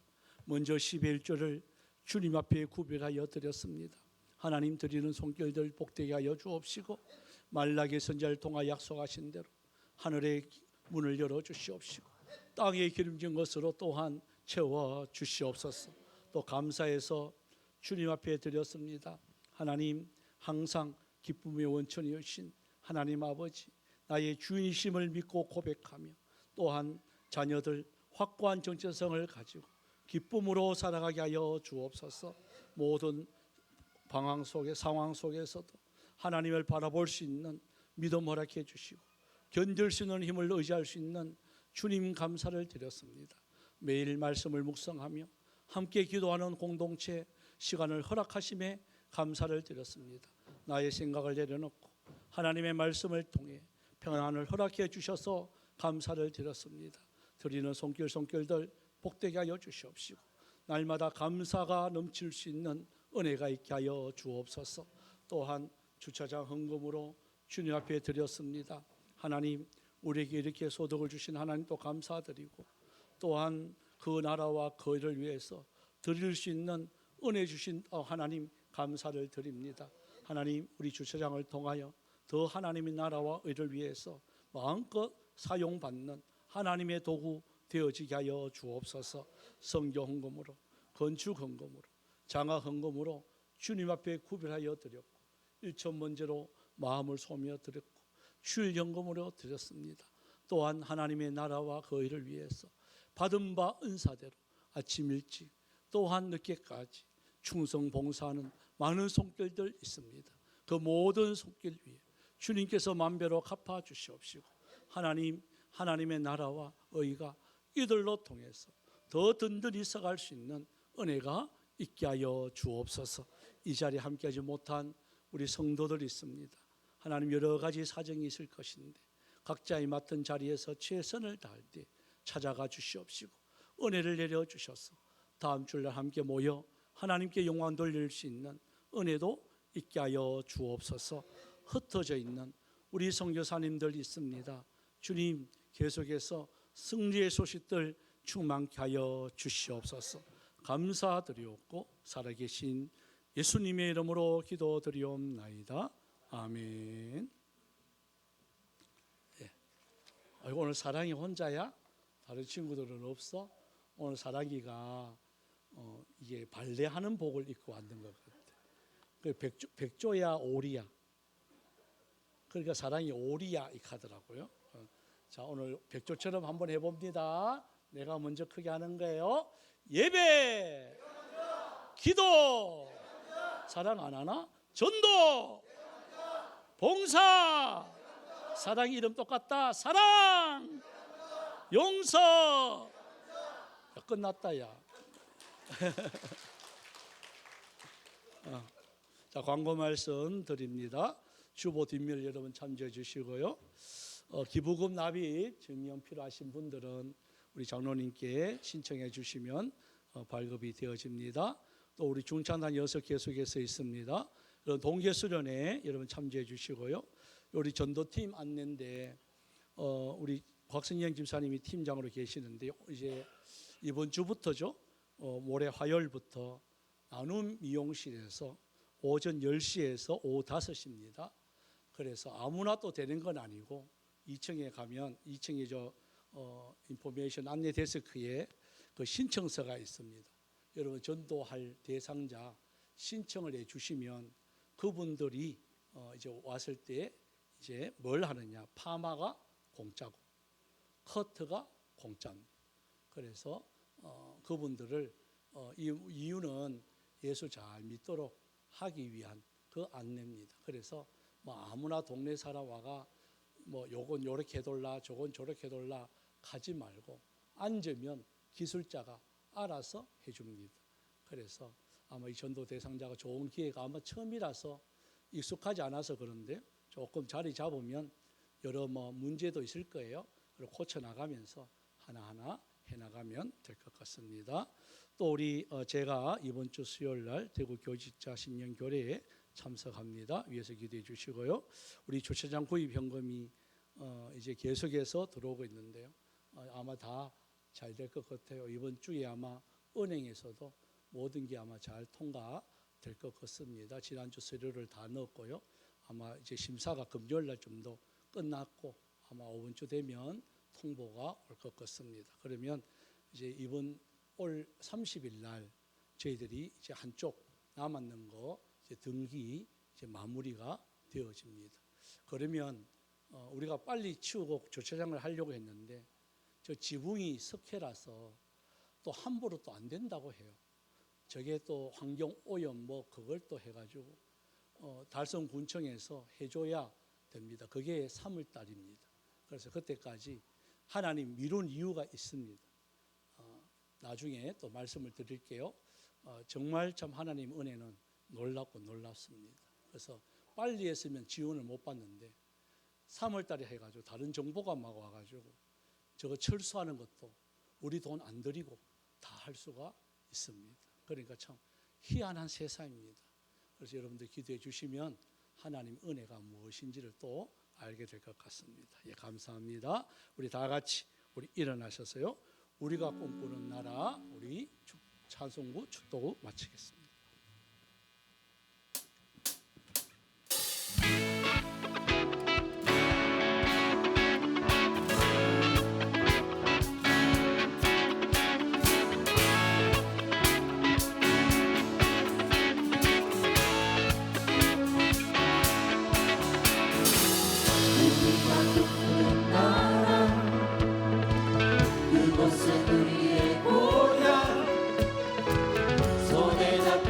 먼저 11조를 주님 앞에 구별하여 드렸습니다. 하나님, 드리는 손길들 복되게 하여 주옵시고 말라기 선지자를 통하여 약속하신 대로 하늘의 문을 열어 주시옵시고 땅에 기름진 것으로 또한 채워 주시옵소서. 또 감사해서 주님 앞에 드렸습니다. 하나님, 항상 기쁨의 원천이신 하나님 아버지, 나의 주인이심을 믿고 고백하며 또한 자녀들 확고한 정체성을 가지고 기쁨으로 살아가게 하여 주옵소서. 모든 방황 속에 상황 속에서도 하나님을 바라볼 수 있는 믿음 허락해 주시고 견딜 수 있는 힘을 의지할 수 있는 주님 감사를 드렸습니다. 매일 말씀을 묵상하며 함께 기도하는 공동체 시간을 허락하심에 감사를 드렸습니다. 나의 생각을 내려놓고 하나님의 말씀을 통해 평안을 허락해 주셔서 감사를 드렸습니다. 드리는 손길들 복되게 하여 주시옵시고 날마다 감사가 넘칠 수 있는 은혜가 있게 하여 주옵소서. 또한 주차장 헌금으로 주님 앞에 드렸습니다. 하나님, 우리에게 이렇게 소득을 주신 하나님 또 감사드리고 또한 그 나라와 그 일을 위해서 드릴 수 있는 은혜 주신 하나님 감사를 드립니다. 하나님, 우리 주차장을 통하여 더 하나님의 나라와 의를 위해서 마음껏 사용받는 하나님의 도구 되어지게 하여 주옵소서. 성교 헌금으로, 건축 헌금으로, 장화 헌금으로 주님 앞에 구별하여 드렸고 1천 번제로 마음을 소며 드렸고 주일 헌금으로 드렸습니다. 또한 하나님의 나라와 그 일을 위해서 받은 바 은사대로 아침 일찍 또한 늦게까지 충성 봉사하는 많은 손길들 있습니다. 그 모든 손길 위에 주님께서 만배로 갚아 주시옵시고 하나님, 하나님의 나라와 의가 이들로 통해서 더 든든히 서갈 수 있는 은혜가 있게 하여 주옵소서. 이 자리에 함께하지 못한 우리 성도들 있습니다. 하나님, 여러 가지 사정이 있을 것인데 각자의 맡은 자리에서 최선을 다할 때 찾아가 주시옵시고 은혜를 내려 주셔서 다음 주일날 함께 모여 하나님께 영광 돌릴 수 있는 은혜도 있게 하여 주옵소서. 흩어져 있는 우리 선교사님들 있습니다. 주님, 계속해서 승리의 소식들 충만케 하여 주시옵소서. 감사드리옵고 살아계신 예수님의 이름으로 기도드리옵나이다. 아멘. 아이고, 오늘 사랑이 혼자야? 다른 친구들은 없어? 오늘 사랑이가 이게 발레하는 복을 입고 왔는 것 같아. 그 백조야 오리야. 그러니까 사랑이 오리야 이 카더라고요. 자, 오늘 백조처럼 한번 해봅니다. 내가 먼저 크게 하는 거예요. 예배, 기도, 사랑 안 하나? 전도, 봉사, 사랑 이름 똑같다. 사랑, 용서. 야, 끝났다 야. 자, 광고 말씀 드립니다. 주보 뒷면 여러분 참조해 주시고요. 기부금 납입 증명 필요하신 분들은 우리 장로님께 신청해 주시면 발급이 되어집니다. 또 우리 중창단 6개 계속해서 있습니다. 동계 수련회 여러분 참조해 주시고요. 우리 전도팀 안내인데 우리 곽승영 집사님이 팀장으로 계시는데 이제 이번 주부터죠. 모레 화요일부터 나눔 미용실에서 오전 10시에서 오후 5시입니다. 그래서 아무나 또 되는 건 아니고 2층에 가면 2층에 인포메이션 안내 데스크에 그 신청서가 있습니다. 여러분 전도할 대상자 신청을 해 주시면 그분들이 이제 왔을 때 이제 뭘 하느냐? 파마가 공짜고 커트가 공짜입니다. 그래서 그분들을 이유는 예수 잘 믿도록 하기 위한 그 안내입니다. 그래서 뭐 아무나 동네 사람 와가 뭐 요건 요렇게 해돌라 저건 저렇게 해돌라 가지 말고 앉으면 기술자가 알아서 해줍니다. 그래서 아마 이 전도 대상자가 좋은 기회가 아마 처음이라서 익숙하지 않아서 그런데 조금 자리 잡으면 여러 뭐 문제도 있을 거예요. 그리고 고쳐 나가면서 하나하나 해나가면 될 것 같습니다. 또 우리 제가 이번 주 수요일 날 대구 교직자 신년 교례에 참석합니다. 위에서 기도해 주시고요. 우리 주차장 구입 현금이 이제 계속해서 들어오고 있는데요. 아마 다 잘 될 것 같아요. 이번 주에 아마 은행에서도 모든 게 아마 잘 통과될 것 같습니다. 지난주 서류를 다 넣었고요. 아마 이제 심사가 금요일 날 좀 더 끝났고 아마 이번 주 되면 통보가 올 것 같습니다. 그러면 이제 이번 올 30일 날 저희들이 이제 한쪽 남았는 거 이제 등기 이제 마무리가 되어집니다. 그러면 우리가 빨리 치우고 주차장을 하려고 했는데 저 지붕이 석회라서 또 함부로 또 안 된다고 해요. 저게 또 환경 오염 뭐 그걸 또 해가지고 달성군청에서 해줘야 됩니다. 그게 3월 달입니다. 그래서 그때까지 하나님 미룬 이유가 있습니다. 나중에 또 말씀을 드릴게요. 정말 참 하나님 은혜는 놀랍고 놀랍습니다. 그래서 빨리 했으면 지원을 못 받는데 3월 달에 해가지고 다른 정보가 막 와가지고 저거 철수하는 것도 우리 돈 안 들이고 다 할 수가 있습니다. 그러니까 참 희한한 세상입니다. 그래서 여러분들 기도해 주시면 하나님 은혜가 무엇인지를 또 알게 될 것 같습니다. 예, 감사합니다. 우리 다 같이 우리 일어나셔서요. 우리가 꿈꾸는 나라 우리 찬송구 축도구 마치겠습니다. 그곳은 우리의 고향 손에 잡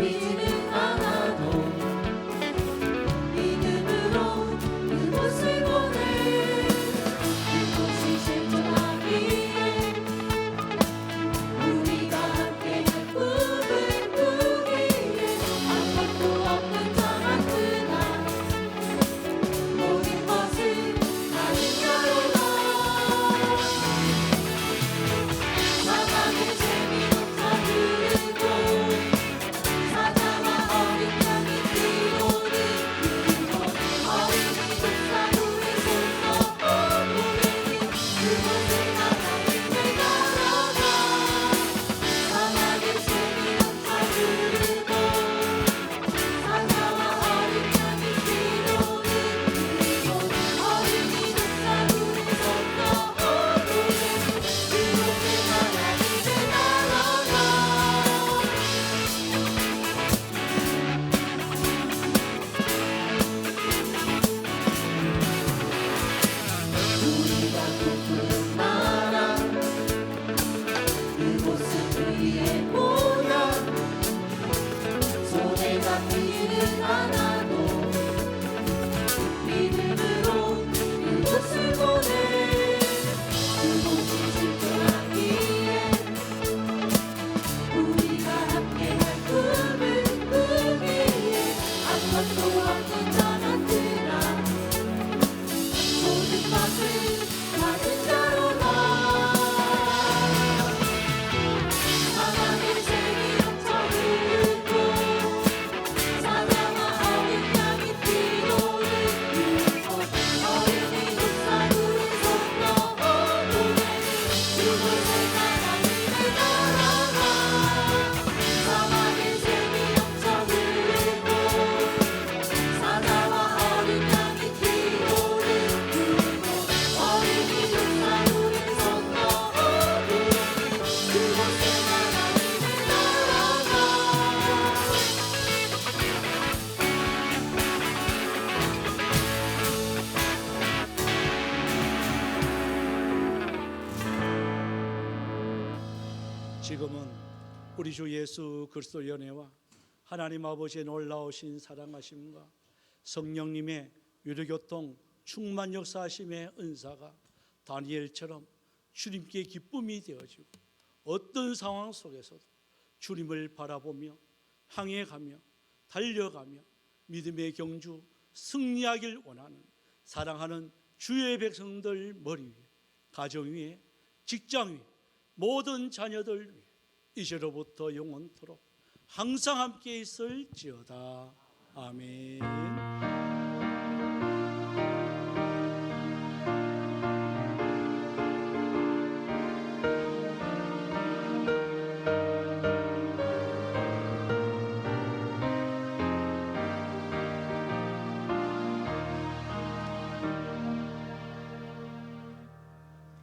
지금은 우리 주 예수 그리스도 연애와 하나님 아버지의 놀라우신 사랑하심과 성령님의 유료교통 충만 역사하심의 은사가 다니엘처럼 주님께 기쁨이 되어지고 어떤 상황 속에서도 주님을 바라보며 향해 가며 달려가며 믿음의 경주 승리하길 원하는 사랑하는 주의 백성들 머리 위에, 가정 위에, 직장 위에, 모든 자녀들 위에 이제로부터 영원토록 항상 함께 있을지어다. 아멘.